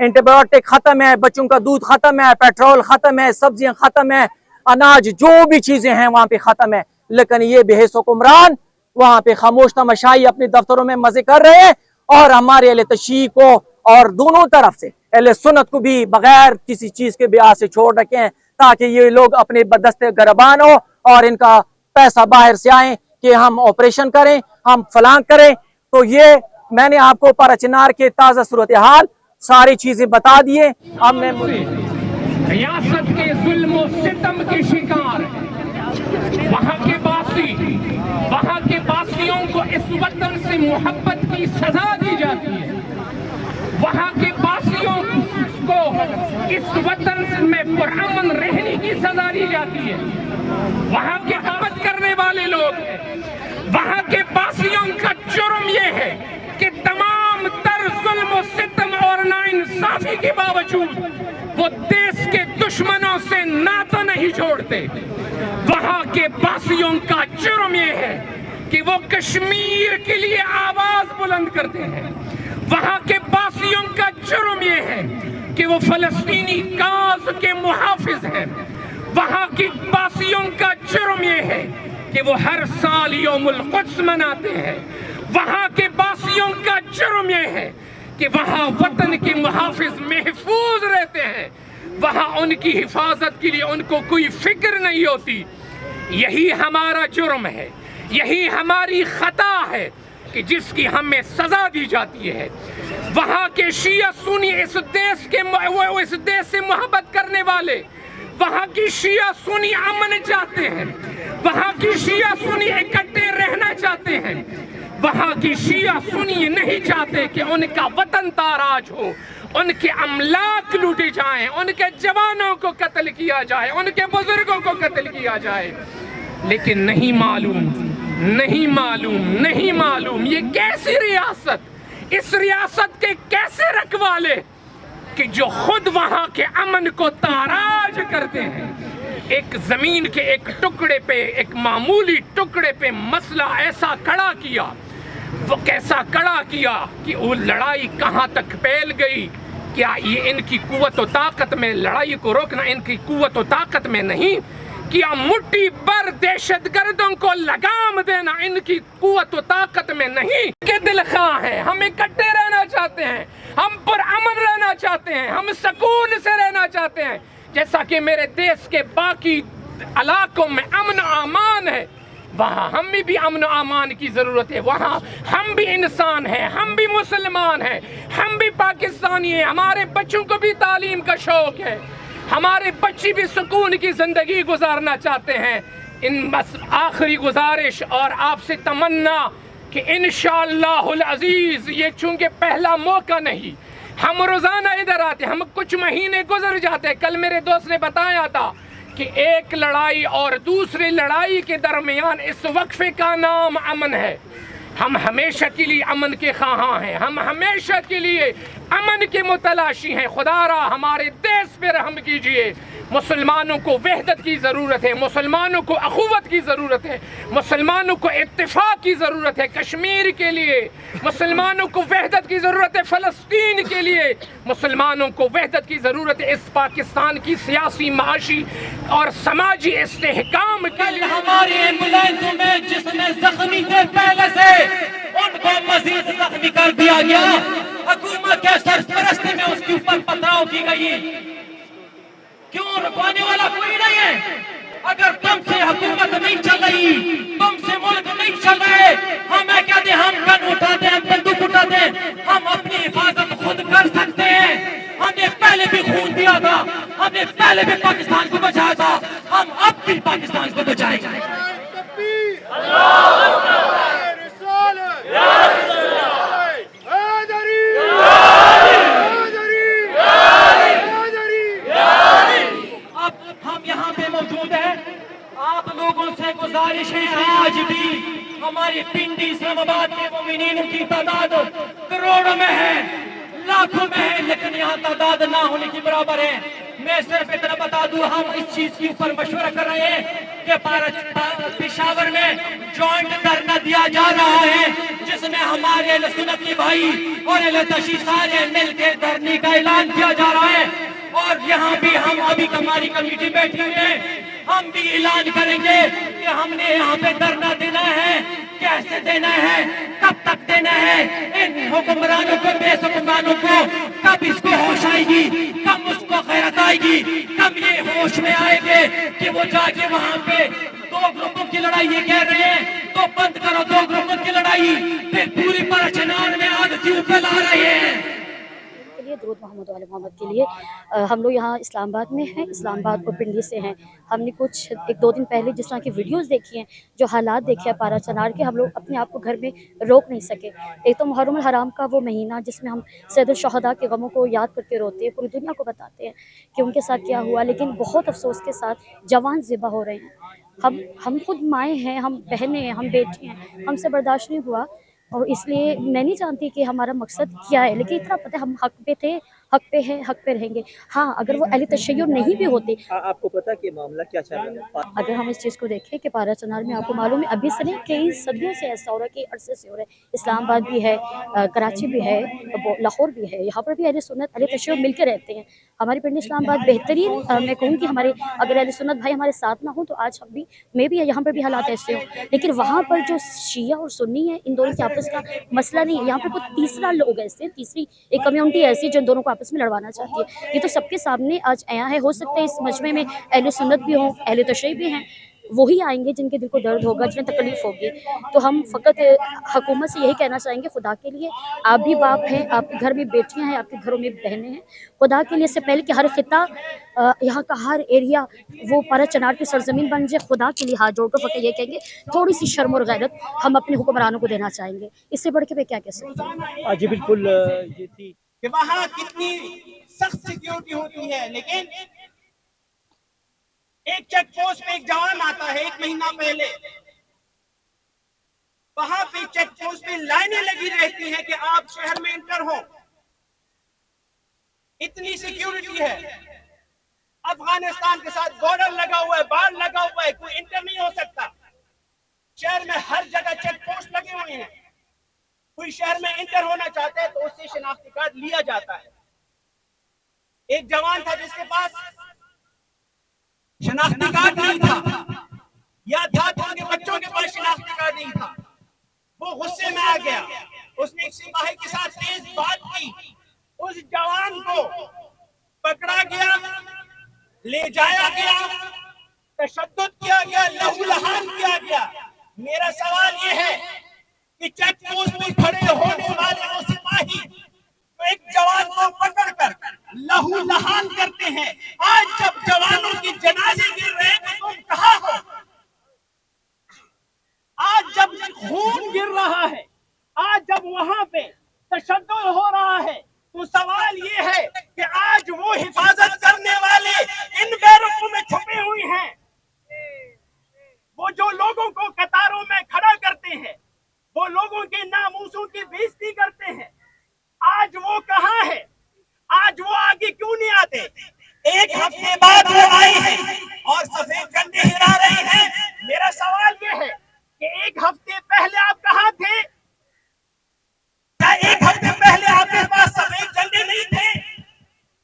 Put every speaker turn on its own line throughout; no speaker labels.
Anti biotic ختم ہے, بچوں کا دودھ ختم ہے, پیٹرول ختم ہے, سبزیاں ختم ہے, اناج جو بھی چیزیں ہیں وہاں پہ ختم ہے. لیکن یہ بے حس حکمران وہاں پہ خاموش تماشائی اپنے دفتروں میں مزے کر رہے ہیں, اور ہمارے اہل تشیع کو اور دونوں طرف سے اہل سنت کو بھی بغیر کسی چیز کے بیعت سے چھوڑ رکھے ہیں, تاکہ یہ لوگ اپنے بدست گربان ہو اور ان کا پیسہ باہر سے آئیں کہ ہم آپریشن کریں, ہم فلان کریں. تو یہ میں نے آپ کو پارا چنار کے تازہ صورتحال ساری چیزیں بتا دیے. اب میں
ریاست کے ظلم و ستم کے شکار وہاں کے باسی, وہاں کے باسیوں کو اس وطن سے محبت کی سزا دی جاتی ہے. وہاں کے باسیوں کو اس وطن میں پرامن رہنے کی سزا دی جاتی ہے. وہاں کے محبت کرنے والے لوگ ہیں. وہاں کے باسیوں کا جرم یہ ہے کہ تمام تر ظلم و ستم اور ناانصافی کے باوجود وہ دیس کے دشمنوں سے ناطہ نہیں چھوڑتے. وہاں کے باسیوں کا جرم یہ ہے کہ وہ کشمیر کے لیے آواز بلند کرتے ہیں. وہاں کے باسیوں کا جرم یہ ہے کہ وہ فلسطینی کاز کے محافظ ہیں. وہاں کی باسیوں کا جرم یہ ہے کہ وہ ہر سال یوم القدس مناتے ہیں. وہاں کے باسیوں کا جرم یہ ہے کہ وہاں وطن کے محافظ محفوظ رہتے ہیں. وہاں ان کی حفاظت کے لیے ان کو کوئی فکر نہیں ہوتی. یہی ہمارا جرم ہے, یہی ہماری خطا ہے کہ جس کی ہمیں سزا دی جاتی ہے. وہاں کے شیعہ سنی اس دیس سے محبت کرنے والے, وہاں کی شیعہ سنی امن چاہتے ہیں, وہاں کی شیعہ سنی اکٹھے رہنا چاہتے ہیں. وہاں کی شیعہ سنی نہیں چاہتے کہ ان کا وطن تاراج ہو, ان کے املاک لوٹے جائیں, ان کے جوانوں کو قتل کیا جائے, ان کے بزرگوں کو قتل کیا جائے. لیکن نہیں معلوم یہ کیسی ریاست, اس ریاست کے کیسے رکھوالے کہ جو خود وہاں کے امن کو تاراج کرتے ہیں. ایک زمین کے ایک ٹکڑے پہ, ایک معمولی ٹکڑے پہ مسئلہ ایسا کھڑا کیا, وہ کیسا کھڑا کیا کہ وہ لڑائی کہاں تک پھیل گئی. کیا یہ ان کی قوت و طاقت میں, لڑائی کو روکنا ان کی قوت و طاقت میں نہیں؟ کیا مٹھی بر دہشت گردوں کو لگام دینا ان کی قوت و طاقت میں نہیں؟ کہ دل خواہ ہیں, ہم اکٹھے رہنا چاہتے ہیں, ہم پر امن رہنا چاہتے ہیں, ہم سکون سے رہنا چاہتے ہیں, جیسا کہ میرے دیس کے باقی علاقوں میں امن و امان ہے. وہاں ہم بھی امن و امان کی ضرورت ہے. وہاں ہم بھی انسان ہیں, ہم بھی مسلمان ہیں, ہم بھی پاکستانی ہیں. ہمارے بچوں کو بھی تعلیم کا شوق ہے, ہمارے بچے بھی سکون کی زندگی گزارنا چاہتے ہیں. بس آخری گزارش اور آپ سے تمنا کہ انشاءاللہ العزیز, یہ چونکہ پہلا موقع نہیں, ہم روزانہ ادھر آتے, ہم کچھ مہینے گزر جاتے. کل میرے دوست نے بتایا تھا کہ ایک لڑائی اور دوسری لڑائی کے درمیان اس وقفے کا نام امن ہے. ہم ہمیشہ کے لیے امن کے خواہاں ہیں, ہم ہمیشہ کے لیے امن کے متلاشی ہیں. خدا را ہمارے دیس پہ رحم کیجئے. مسلمانوں کو وحدت کی ضرورت ہے, مسلمانوں کو اخوت کی ضرورت ہے, مسلمانوں کو اتفاق کی ضرورت ہے. کشمیر کے لیے مسلمانوں کو وحدت کی ضرورت ہے, فلسطین کے لیے مسلمانوں کو وحدت کی ضرورت ہے, اس پاکستان کی سیاسی, معاشی اور سماجی استحکام کے لیے.
ہماری ایمبولینسوں میں جس میں زخمی تھے پہلے سے ان کو مزید زخمی کر دیا گیا. حکومت کے سرپرستی میں اس کے اوپر پتھراؤ کی گئی. کیوں رکوانے والا کوئی نہیں ہے؟ اگر تم سے حکومت نہیں چل رہی, تم سے ملک نہیں چل رہے, ہمیں کیا دیں, ہم گن اٹھاتے ہیں, ہم بندوق اٹھاتے ہیں, ہم اپنی حفاظت خود کر سکتے ہیں. ہم نے پہلے بھی خون دیا تھا, ہم نے پہلے بھی پاکستان کو بچایا تھا, ہم اب بھی پاکستان کو بچائیں گے. آپ لوگوں سے گزارش ہے, آج بھی ہماری پنڈی اسلام آباد کے مومنین کی تعداد کروڑوں میں ہے, لاکھوں میں ہے, لیکن یہاں تعداد نہ ہونے کی برابر ہے. میں صرف اتنا بتا دوں, ہم اس چیز کے اوپر مشورہ کر رہے ہیں کہ پشاور میں جوائنٹ دھرنا دیا جا رہا ہے, جس میں ہمارے اہل سنت کے بھائی اور اہل تشیع سارے مل کے دھرنے کا اعلان کیا جا رہا ہے. اور یہاں بھی ہم ابھی ہماری کمیٹی بیٹھی ہوئی ہے, ہم بھی اعلان کریں گے کہ ہم نے یہاں پہ دھرنا دینا ہے. کیسے دینا ہے, کب تک دینا ہے, ان حکمرانوں کو, بے حکمرانوں کو کب اس کو ہوش آئے گی, کب اس کو غیرت آئے گی, کب یہ ہوش میں آئے گے کہ وہ جا کے وہاں پہ دو گروپوں کی لڑائی یہ کہہ رہے ہیں تو بند کرو دو گروپوں کی لڑائی, پھر پوری پرچنان میں آدھیوں پہ لا رہے ہیں.
کے لیے درود محمد و آل محمد کے لیے ہم لوگ یہاں اسلام آباد میں ہیں, اسلام آباد اور پنڈی سے ہیں. ہم نے کچھ ایک دو دن پہلے جس طرح کی ویڈیوز دیکھی ہیں, جو حالات دیکھے ہیں پارا چنار کے, ہم لوگ اپنے آپ کو گھر میں روک نہیں سکے. ایک تو محرم الحرام کا وہ مہینہ جس میں ہم سید الشہداء کے غموں کو یاد کر کے روتے ہیں, پوری دنیا کو بتاتے ہیں کہ ان کے ساتھ کیا ہوا, لیکن بہت افسوس کے ساتھ جوان ذبح ہو رہے ہیں. ہم خود مائیں ہیں, ہم بہنیں ہیں, ہم بیٹی ہیں, ہم سے برداشت نہیں ہوا. اور اس لیے میں نہیں جانتی کہ ہمارا مقصد کیا ہے, لیکن اتنا پتہ ہے ہم حق پہ تھے, حق پہ ہیں, حق پہ رہیں گے. ہاں اگر وہ اہل تشیع نہیں بھی ہوتے,
آپ کو پتا کہ معاملہ کیا چل رہا ہے؟
اگر ہم اس چیز کو دیکھیں کہ پارا چنار میں آپ کو معلوم ہے ابھی سے نہیں کئی صدیوں سے ایسا ہو رہا ہے, کئی عرصے سے ہو رہا ہے. اسلام آباد بھی ہے, کراچی بھی ہے, لاہور بھی ہے, یہاں پر بھی اہل سنت اہل تشیع مل کے رہتے ہیں. ہماری پنڈی اسلام آباد بہترین, میں کہوں کہ ہمارے اگر اہل سنت بھائی ہمارے ساتھ نہ ہوں تو آج ہم بھی میں بھی یہاں پر بھی حالات ایسے ہوں. لیکن وہاں پر جو شیعہ اور سنی ہے, ان دونوں کے آپس کا مسئلہ نہیں ہے. یہاں پہ کوئی تیسرا لوگ ایسے, تیسری ایک کمیونٹی ایسی جو ان دونوں کو آپس میں لڑوانا چاہتی ہے. یہ تو سب کے سامنے آج عیاں ہے. ہو سکتا ہے اس مجمع میں اہل سنت بھی ہوں, اہل تشیع بھی ہیں, وہی آئیں گے جن کے دل کو درد ہوگا, جنہیں تکلیف ہوگی. تو ہم فقط حکومت سے یہی کہنا چاہیں گے, خدا کے لیے آپ بھی باپ ہیں, آپ کے گھر میں بیٹیاں ہیں, آپ کے گھروں میں بہنیں ہیں, خدا کے لیے اس سے پہلے کہ ہر خطہ یہاں کا ہر ایریا وہ پارا چنار کی سرزمین بن جائے, خدا کے لیے ہاتھ جوڑ کر فقط یہ کہیں گے تھوڑی سی شرم اور غیرت ہم اپنے حکمرانوں کو دینا چاہیں گے. اس سے بڑھ کے میں کیا کہہ سکتی ہوں.
جی بالکل, یہ تھی
کہ وہاں کتنی سخت سیکیورٹی ہوتی ہے, لیکن ایک چیک پوسٹ پہ ایک جوان آتا ہے 1 مہینہ پہلے, وہاں پہ چیک پوسٹ پہ لائنیں لگی رہتی ہیں کہ آپ شہر میں انٹر ہو. اتنی سیکیورٹی ہے. افغانستان کے ساتھ بارڈر لگا ہوا ہے, بار لگا ہوا ہے, کوئی انٹر نہیں ہو سکتا. شہر میں ہر جگہ چیک پوسٹ لگے ہوئے ہیں. کوئی شہر میں انٹر ہونا چاہتا ہے تو اس سے شناختی کارڈ لیا جاتا ہے. ایک جوان تھا جس کے پاس شناختی کارڈ نہیں تھا, یا تھا تو ان کے بچوں کے پاس شناختی کارڈ نہیں تھا. وہ غصے میں آ گیا, اس نے ایک سپاہی کے ساتھ تیز بات کی, اس جوان کو پکڑا گیا, لے جایا گیا, تشدد کیا گیا, لہو لہان کیا گیا. میرا سوال یہ ہے کہ چیک پوسٹ میں کھڑے ہونے والے وہ سپاہی جو ایک جوان کو پکڑ کر لہو لہان کرتے ہیں, آج جب جوانوں کی جنازے گر رہے ہیں تو تم کہاں ہو؟ آج جب خون گر رہا ہے, آج جب وہاں پہ تشدد ہو رہا ہے, تو سوال یہ ہے کہ آج وہ حفاظت کرنے والے ان بیرقوں میں چھپے ہوئے ہیں, وہ جو لوگوں کو قطاروں میں کھڑا کرتے ہیں, وہ لوگوں کے ناموسوں کی بےزتی کرتے ہیں, آج وہ کہاں ہے؟ آج وہ آگے کیوں نہیں آتے؟ 1 ہفتے بعد وہ آئی ہیں اور سفید جھنڈے ہلا رہی ہیں. میرا سوال یہ ہے کہ 1 ہفتے پہلے آپ کہاں تھے؟ کیا 1 ہفتے پہلے آپ کے پاس سفید جھنڈے نہیں تھے؟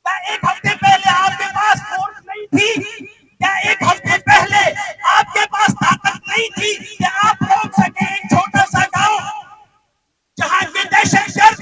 کیا 1 ہفتے پہلے آپ کے پاس فورس نہیں تھی؟ کیا 1 ہفتے پہلے آپ کے پاس طاقت نہیں تھی کہ آپ روک سکیں ایک چھوٹا سا گاؤں جہاں کے دہشت گرد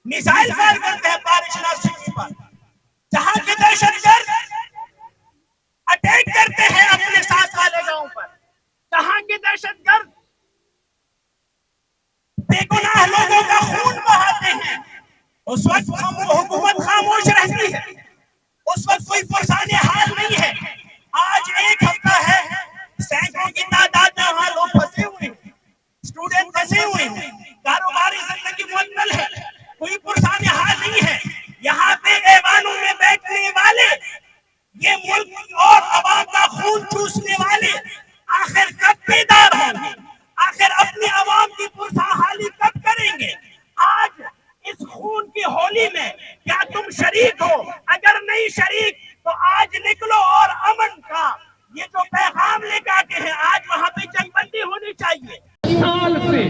میزائل فائر کرتے ہیں پارشنار سٹی پر, جہاں کے دہشت گرد اٹیک کرتے ہیں اپنے ساتھ والے گاؤں پر, جہاں کے دہشت گرد بے گناہ لوگوں کا خون بہاتے ہیں, اس وقت حکومت خاموش رہتی ہے, اس وقت کوئی پرسان حال نہیں ہے. آج 1 ہفتہ ہے, سینکڑوں کی تعداد میں وہاں لوگ پھنسے ہوئے ہیں, اسٹوڈنٹ پھنسے ہوئے ہیں, کاروباری زندگی معطل ہے, کوئی پرسان حال نہیں ہے. یہاں پہ ایوانوں میں بیٹھنے والے, یہ ملک اور عوام کا خون چوسنے والے آخر کب بیدار ہوں گے؟ آخر اپنی عوام کی پرسان حالی کب کریں گے؟ آج اس خون کی ہولی میں کیا تم شریک ہو؟ اگر نہیں شریک تو آج نکلو اور امن کا یہ جو پیغام لے کے آتے ہیں, آج وہاں پہ جنگ بندی ہونی چاہیے.
سال سے